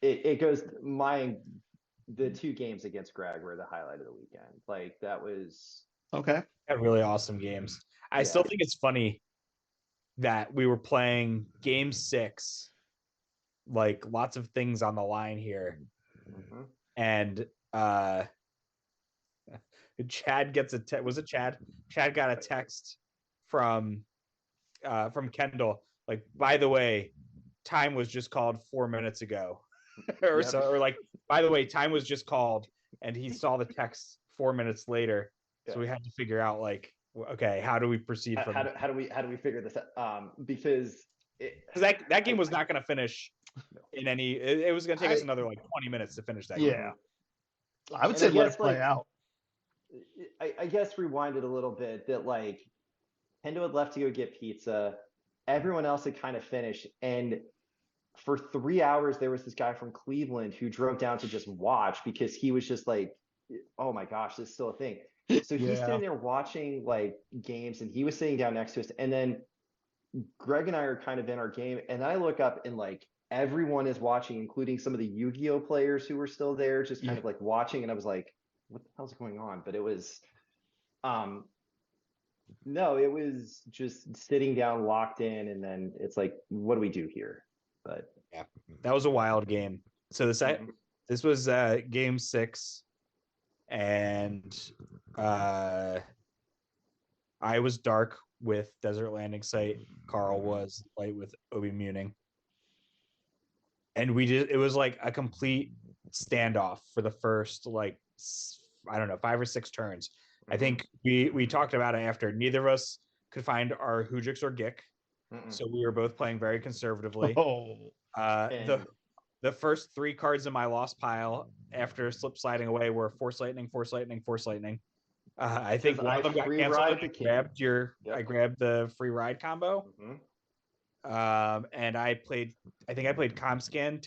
it goes the 2 games against Greg were the highlight of the weekend. Like that was Okay. Really awesome games. I still think it's funny that we were playing game 6, like lots of things on the line here. Mm-hmm. And Chad gets was it Chad? Chad got a text from Kendall, like, by the way, time was just called 4 minutes ago. Or like, by the way, time was just called, and he saw the text 4 minutes later. So we had to figure out, like, okay, how do we proceed from how do we figure this out? Because that game was not going to finish in any. It was going to take us another like 20 minutes to finish that game. Yeah. I would say let it play out. I guess rewind it a little bit, that like Hendo had left to go get pizza. Everyone else had kind of finished. And for 3 hours, there was this guy from Cleveland who drove down to just watch, because he was just like, oh my gosh, this is still a thing. So he's sitting there watching like games, and he was sitting down next to us. And then Greg and I are kind of in our game. And I look up, and like everyone is watching, including some of the Yu-Gi-Oh players who were still there, just kind of like watching. And I was like, what the hell's going on? But it was, no, it was just sitting down, locked in. And then it's like, what do we do here? But yeah, that was a wild game. So this was game 6, and I was dark with Desert Landing Site. Carl was light with Obi Muning, and it was like a complete standoff for the first, like, I don't know, 5 or 6 turns. I think we talked about it after. Neither of us could find our Hujix or Gik, so we were both playing very conservatively. The first 3 cards in my lost pile after slip sliding away were Force Lightning, Force Lightning, Force Lightning. I think one of them got canceled. I grabbed the free ride combo. And I played Comscan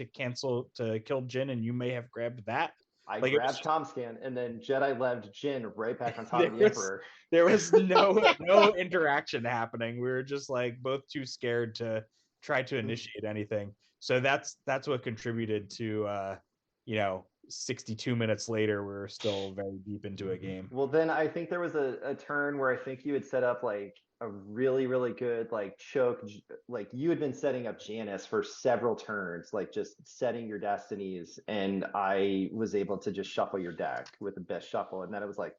to kill Jin, and you may have grabbed that. I grabbed Comscan, and then Jedi leved Jin right back on top of the Emperor. There was no interaction happening. We were just like both too scared to try to initiate anything. So that's what contributed to 62 minutes later, we were still very deep into a game. Well, then I think there was a turn where I think you had set up like a really, really good like choke. Like you had been setting up Janice for several turns, like just setting your destinies. And I was able to just shuffle your deck with the best shuffle. And then it was like,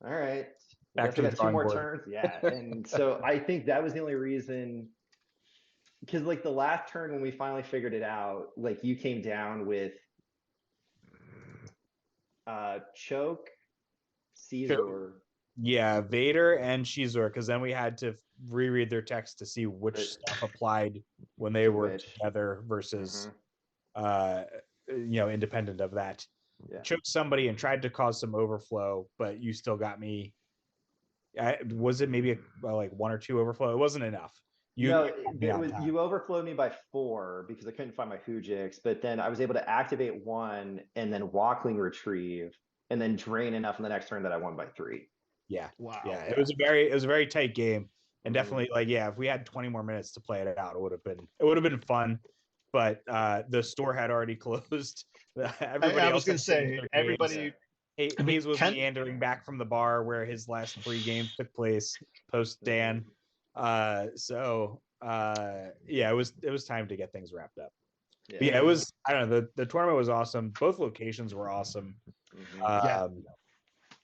all right, back to the 2 more turns. Yeah. And so I think that was the only reason, because like the last turn when we finally figured it out, like you came down with choke, Caesar. Yeah, Vader and Shizor, because then we had to reread their text to see which stuff applied when they were together versus independent of that. Choked somebody and tried to cause some overflow, but you still got me. Was it maybe like 1 or 2 overflow? It wasn't enough. You overflowed me by 4 because I couldn't find my Hujix, but then I was able to activate 1 and then Walkling retrieve and then drain enough in the next turn that I won by 3. Yeah. Wow. Yeah. It was a very tight game. And definitely if we had 20 more minutes to play it out, it would have been fun. But the store had already closed. I was going to say, everybody. Hayes was meandering back from the bar where his last 3 games took place post Dan. It was time to get things wrapped up. It was, I don't know, the tournament was awesome. Both locations were awesome.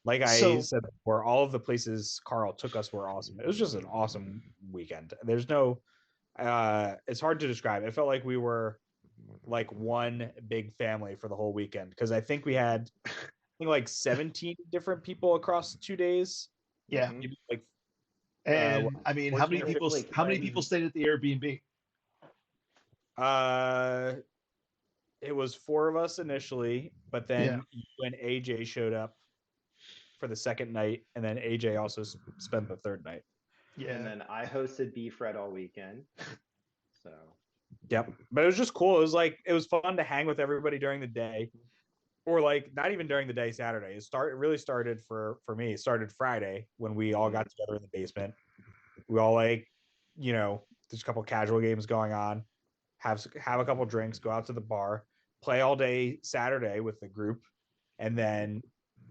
Like I said before, all of the places Carl took us were awesome. It was just an awesome weekend. There's no it's hard to describe. It felt like we were like one big family for the whole weekend, because I think we had like 17 different people across 2 days. Yeah. Maybe like And I mean, how 14 many or people 15. how many people stayed at the Airbnb? Uh, it was 4 of us initially, but Yeah. then you and AJ showed up for the second night, and then AJ also spent the third night. And Yeah. then I hosted B Fred all weekend. So Yep. But it was just cool. It was fun to hang with everybody during the day. Or like not even during the day Saturday. It really started for me. It started Friday when we all got together in the basement. We all there's a couple casual games going on, have a couple drinks, go out to the bar, play all day Saturday with the group, and then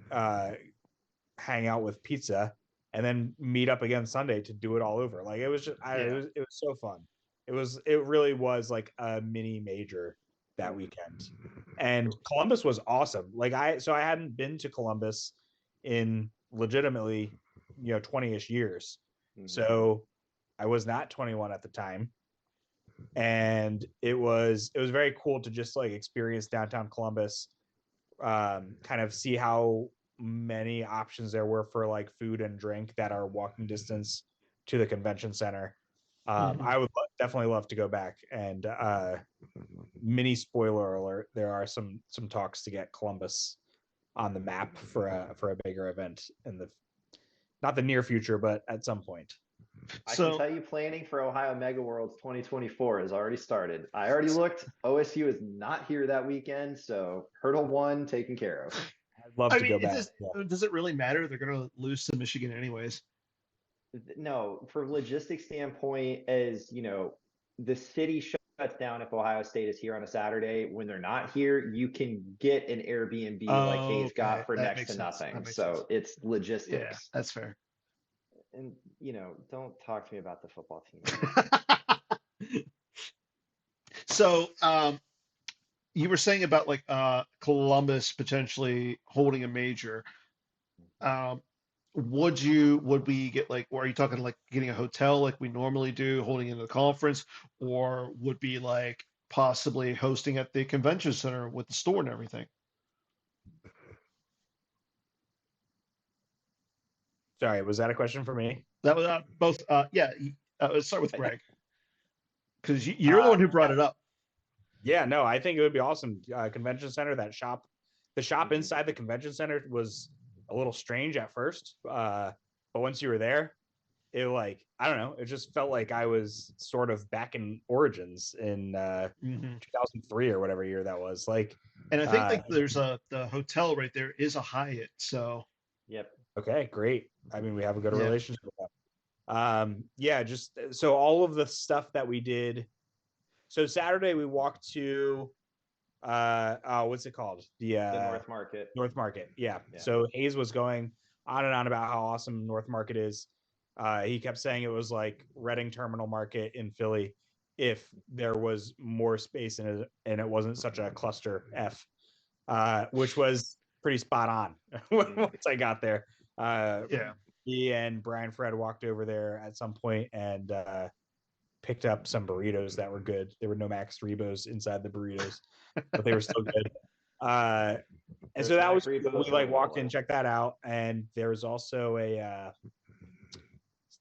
hang out with pizza, and then meet up again Sunday to do it all over. Like it was just it was so fun. It really was like a mini major that weekend. And Columbus was awesome. I hadn't been to Columbus in legitimately 20ish years. So I was not 21 at the time, and it was very cool to just like experience downtown Columbus, kind of see how many options there were for like food and drink that are walking distance to the convention center. I would definitely love to go back. And mini spoiler alert: there are some talks to get Columbus on the map for a bigger event in the not the near future, but at some point. I can tell you, planning for Ohio Mega Worlds 2024 has already started. I already looked. OSU is not here that weekend, so Hurdle 1 taken care of. I'd love to go back. Does it really matter? They're going to lose to Michigan anyways. No, for logistics standpoint, as the city shuts down if Ohio State is here on a Saturday. When they're not here, you can get an Airbnb like Hayes got for next to nothing. So it's logistics. Yeah, that's fair. And don't talk to me about the football team. So you were saying about like Columbus potentially holding a major. Would we get like, or are you talking like getting a hotel like we normally do, holding in the conference, or would be like possibly hosting at the convention center with the store and everything? Sorry, was that a question for me? That was both. Yeah, let's start with Greg, because you're the one who brought it up. Yeah, no, I think it would be awesome. Convention center, the shop inside the convention center was a little strange at first, but once you were there, it I don't know, it just felt like I was sort of back in Origins in 2003 or whatever year that was. And I think there's the hotel right there is a Hyatt. So yep. Okay, great. I mean, we have a good relationship with them. Yeah, just so all of the stuff that we did. So Saturday we walked to what's it called? The North Market. North Market. Yeah. So Hayes was going on and on about how awesome North Market is. He kept saying it was like Reading Terminal Market in Philly if there was more space in it and it wasn't such a cluster F, which was pretty spot on once I got there. He and Brian Fred walked over there at some point and picked up some burritos that were good. There were no Max Rebos inside the burritos, but they were still good. And so that was cool. We walked in, checked that out, and there's also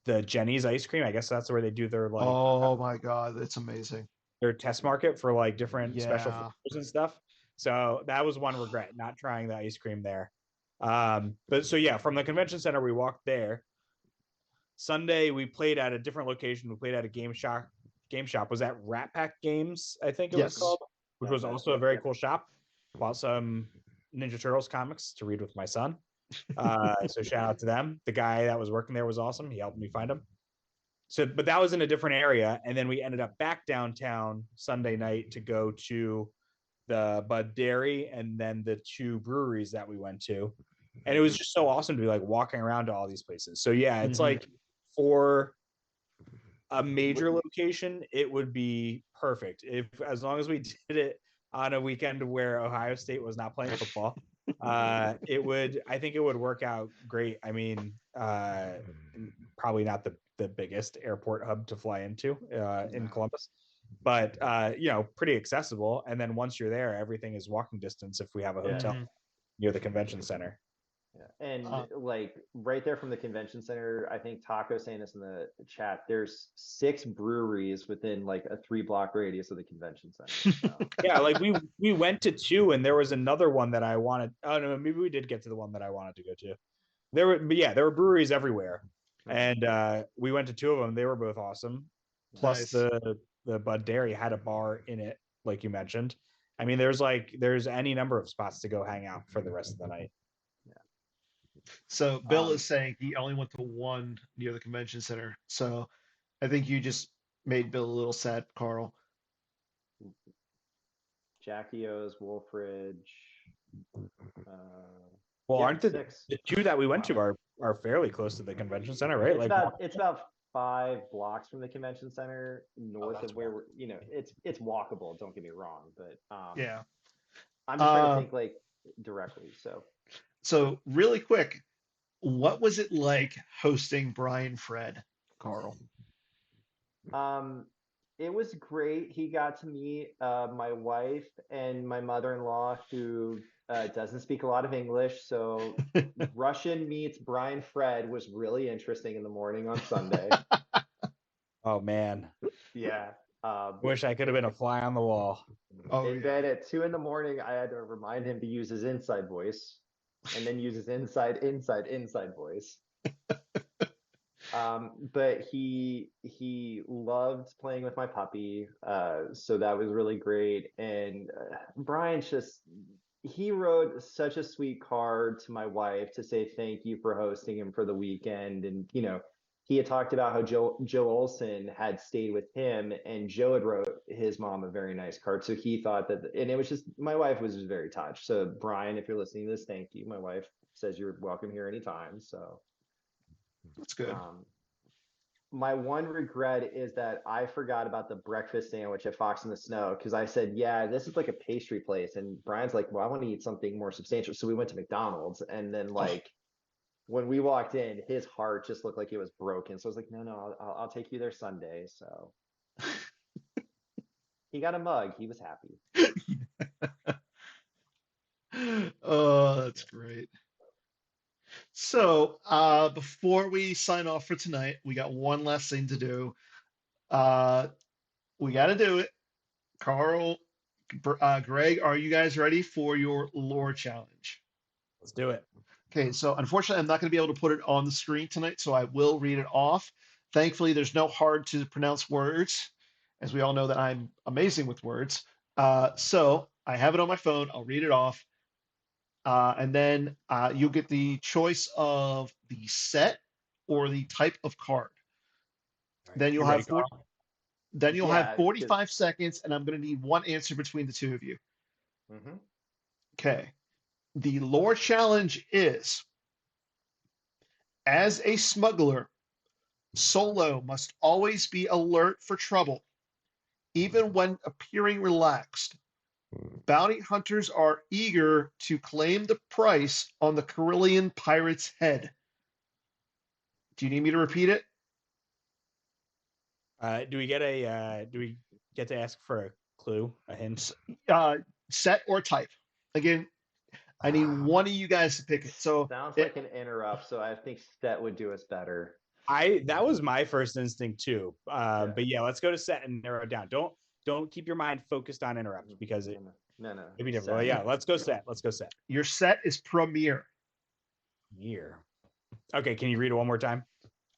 the Jenny's ice cream. I guess that's where they do their oh my god, it's amazing. Their test market for different special flavors and stuff. So that was one regret, not trying the ice cream there. But so yeah, from the convention center, we walked there. Sunday, we played at a different location. We played at a game shop. Was that Rat Pack Games, I think it was called, which was also a very cool shop. Bought some Ninja Turtles comics to read with my son. So shout out to them. The guy that was working there was awesome. He helped me find him. So, but that was in a different area. And then we ended up back downtown Sunday night to go to the Bud Dairy and then the 2 breweries that we went to. And it was just so awesome to be walking around to all these places. So yeah, it's for a major location, it would be perfect as long as we did it on a weekend where Ohio State was not playing football. I think it would work out great. I mean, probably not the biggest airport hub to fly into in Columbus, but pretty accessible. And then once you're there, everything is walking distance if we have a hotel near the convention center. Yeah. And like right there from the convention center, I think Taco saying this in the chat, there's 6 breweries within like a 3-block radius of the convention center. So Yeah, like we went to 2 and there was another one that I wanted. Oh no, maybe we did get to the one that I wanted to go to. There were breweries everywhere. And we went to 2 of them. They were both awesome. Plus Nice. the Bud Dairy had a bar in it, like you mentioned. I mean, there's any number of spots to go hang out for the rest of the night. So Bill is saying he only went to one near the convention center. So I think you just made Bill a little sad, Carl. Jackie O's, Wolf Ridge. Well, yeah, aren't 6. the 2 that we went to are fairly close to the convention center, right? It's about 5 blocks from the convention center, north of where we're, it's walkable. Don't get me wrong, but Yeah. I'm just trying to think like directly. So really quick, what was it like hosting Brian Fred, Carl? It was great. He got to meet my wife and my mother-in-law, who doesn't speak a lot of English. So Russian meets Brian Fred was really interesting in the morning on Sunday. Oh man. Yeah. Wish I could have been a fly on the wall. And then at 2 in the morning, I had to remind him to use his inside voice, and then use his inside voice. But he loved playing with my puppy, so that was really great. And Brian's he wrote such a sweet card to my wife to say thank you for hosting him for the weekend. And he had talked about how Joe Olson had stayed with him, and Joe had wrote his mom a very nice card. So he thought that, and it was just, my wife was just very touched. So Brian, if you're listening to this, thank you. My wife says you're welcome here anytime. So That's good. My one regret is that I forgot about the breakfast sandwich at Fox in the Snow, because I said, yeah, this is like a pastry place. And Brian's like, well, I want to eat something more substantial. So we went to McDonald's. And then when we walked in, his heart just looked like it was broken. So I was like, no, I'll take you there Sunday. So he got a mug. He was happy. Oh, that's great. So, before we sign off for tonight, we got one last thing to do. We got to do it. Carl, Greg, are you guys ready for your lore challenge? Let's do it. Okay, so unfortunately, I'm not going to be able to put it on the screen tonight, so I will read it off. Thankfully, there's no hard to pronounce words, as we all know that I'm amazing with words. So I have it on my phone. I'll read it off. And then you'll get the choice of the set or the type of card. Right. Then you'll have Yeah, 45 seconds, and I'm going to need one answer between the two of you. Mm-hmm. Okay. The lore challenge is: as a smuggler, Solo must always be alert for trouble, even when appearing relaxed. Bounty hunters are eager to claim the price on the Corellian pirate's head. Do you need me to repeat it? Do we get to ask for a clue, a hint? Set or type. Again, I need one of you guys to pick it. So sounds like an interrupt. So I think set would do us better. That was my first instinct too. But yeah, let's go to set and narrow it down. Don't keep your mind focused on interrupt, because it no. Maybe different. Well, yeah, let's go set. Your set is Premier. Year. Okay, can you read it one more time?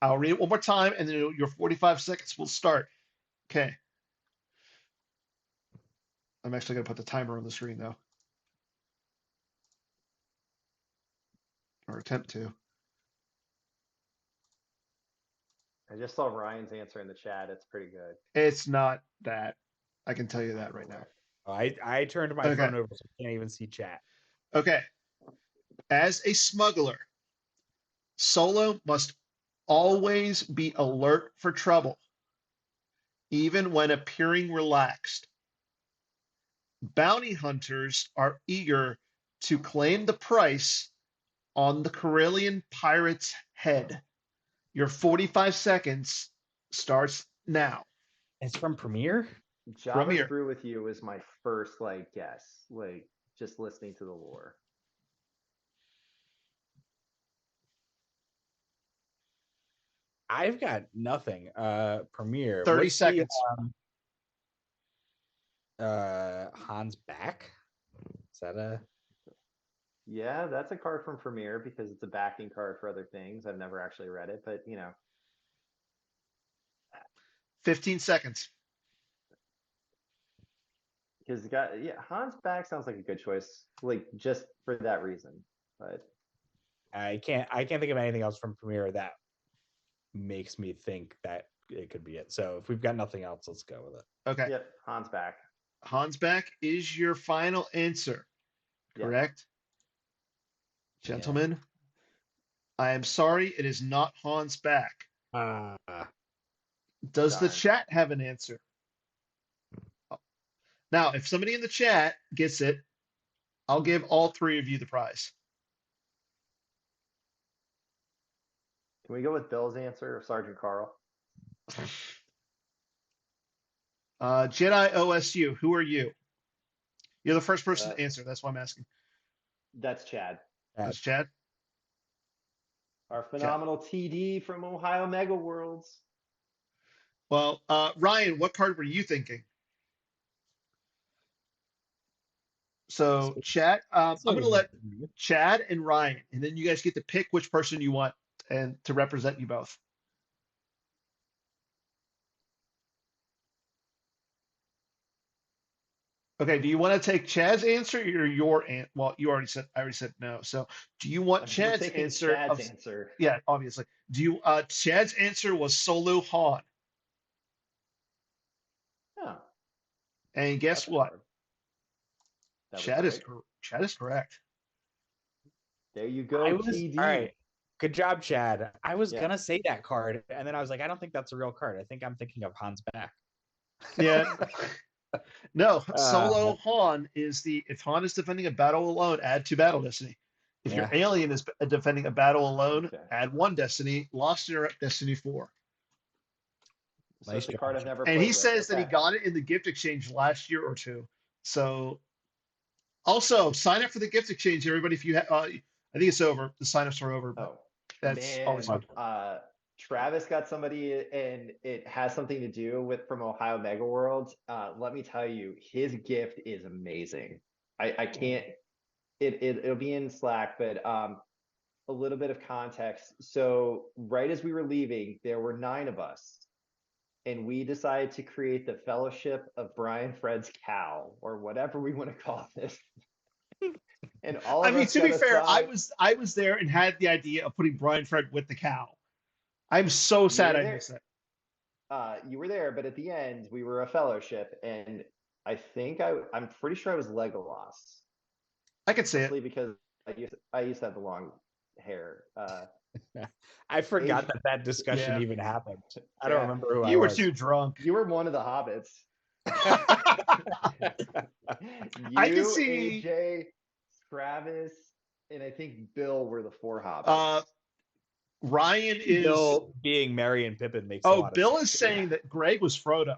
I'll read it one more time, and then your 45 seconds will start. Okay. I'm actually going to put the timer on the screen, though. Or attempt to. I just saw Ryan's answer in the chat. It's pretty good. It's not that. I can tell you that right now. I turned my phone over so I can't even see chat. Okay. As a smuggler, Solo must always be alert for trouble, even when appearing relaxed. Bounty hunters are eager to claim the price on the Corellian pirate's head. Your 45 seconds starts now. It's from Premiere? Jabba's Brew with You was my first guess, just listening to the lore. I've got nothing. Premiere. 30 What's the, seconds. Hans back? Is that a? Yeah, that's a card from Premiere because it's a backing card for other things. I've never actually read it, but 15 seconds. because Hans back sounds like a good choice, like just for that reason. But I can't think of anything else from Premiere that makes me think that it could be it. So if we've got nothing else, let's go with it. Okay. yep, Hans back. Hans back is your final answer. Yep. Correct? Gentlemen, I am sorry, it is not Hans back. Does the Darn. chat have an answer? Now, if somebody in the chat gets it, I'll give all three of you the prize. Can we go with Bill's answer of Sergeant Carl? Jedi OSU, who are you? You're the first person to answer. That's why I'm asking. That's Chad. That's Chad. Our phenomenal TD from Ohio Mega Worlds. Well, Ryan, what card were you thinking? So, Chad, I'm going to let Chad and Ryan, and then you guys get to pick which person you want and to represent you both. Okay, do you want to take Chad's answer or your answer? Well, I already said no. So, do you want Chad's answer? Answer. Yeah, obviously. Do you? Chad's answer was Solo Han. Oh. And guess what? Chad is correct. There you go, TD. All right. Good job, Chad. I was gonna say that card, and then I was like, I don't think that's a real card. I think I'm thinking of Hans back. Yeah. No, Solo Han is if Han is defending a battle alone, add 2 battle destiny. If your alien is defending a battle alone, add 1 destiny. Lost in destiny 4. So it's a card I've never and played he says that he got it in the gift exchange last year or 2. So also sign up for the gift exchange, everybody. If you I think it's over. The signups are over. But that's always fun. Travis got somebody, and it has something to do with from Ohio Mega Worlds. Let me tell you, his gift is amazing. I can't. It'll be in Slack, but a little bit of context. So right as we were leaving, there were 9 of us, and we decided to create the Fellowship of Brian Fred's Cow, or whatever we want to call this. And all of us, to be fair, I was there and had the idea of putting Brian Fred with the cow. I'm so sad I missed it. You were there, but at the end we were a fellowship, and I think I'm pretty sure I was Legolas. I could say it because I used to have the long hair. I forgot that discussion even happened. I don't remember who you were too drunk. You were one of the hobbits. I can see AJ, Travis, and I think Bill were the 4 hobbits. Ryan is Bill being Merry and Pippin makes. Oh, Bill is saying that Greg was Frodo.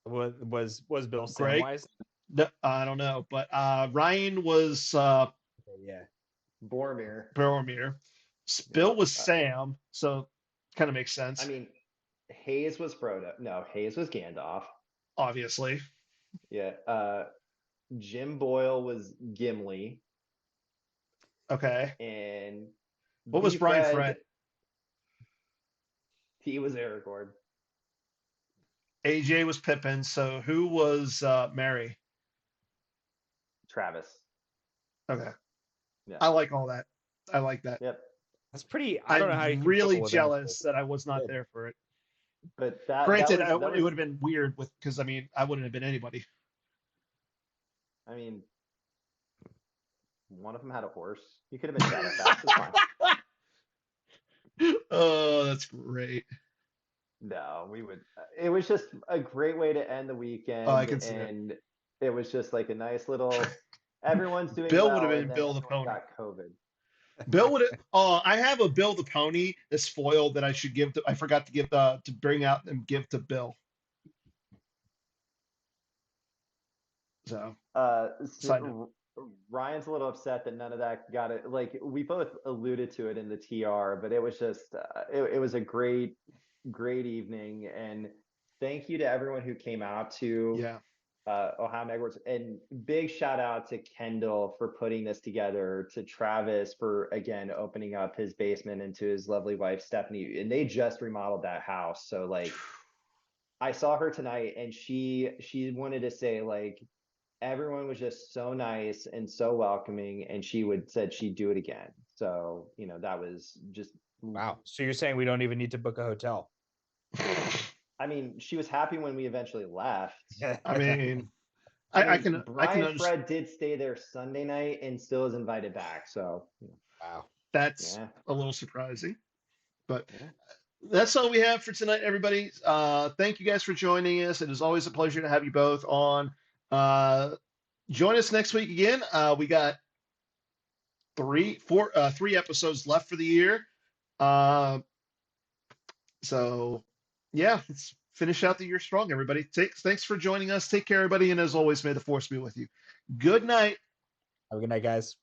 Was Bill Greg? Samwise? No, I don't know, but Ryan was Boromir. Bill was Sam, so kind of makes sense. I mean, Hayes was Frodo. No, Hayes was Gandalf. Obviously. Yeah. Jim Boyle was Gimli. Okay. And what was Brian Fred? He was Aragorn. AJ was Pippin. So who was Mary? Travis. Okay. Yeah. I like all that. I like that. Yep. That's pretty. I don't know how you I'm really jealous that I was not there for it. But granted, it would have been weird because I wouldn't have been anybody. I mean, one of them had a horse. You could have been Shadowfax. It's fine. Oh, that's great. No, we would. It was just a great way to end the weekend. Oh, I can see it. It was just like a nice little. Everyone's doing. Bill well, would have been Bill the Pony. Got COVID. Bill would have. Oh, I have a Bill the Pony that's foiled that I should give to. I forgot to give to bring out and give to Bill. So. Ryan's a little upset that none of that got it. Like we both alluded to it in the TR, but it was just it was a great evening, and thank you to everyone who came out to Yeah. Ohio Megwarts, and big shout out to Kendall for putting this together, to Travis for again opening up his basement, and to his lovely wife Stephanie, and they just remodeled that house. So like I saw her tonight, and she wanted to say like everyone was just so nice and so welcoming, and said she'd do it again. So that was just Wow. So you're saying we don't even need to book a hotel? I mean, she was happy when we eventually left. I mean, I can Brian understand. Fred did stay there Sunday night and still is invited back. So Wow. That's yeah. a little surprising, but Yeah. that's all we have for tonight, everybody. Thank you guys for joining us. It is always a pleasure to have you both on. Join us next week again. We got three episodes left for the year. So yeah, let's finish out the year strong, everybody. Thanks for joining us. Take care, everybody, and as always, may the force be with you. Good night. Have a good night, guys.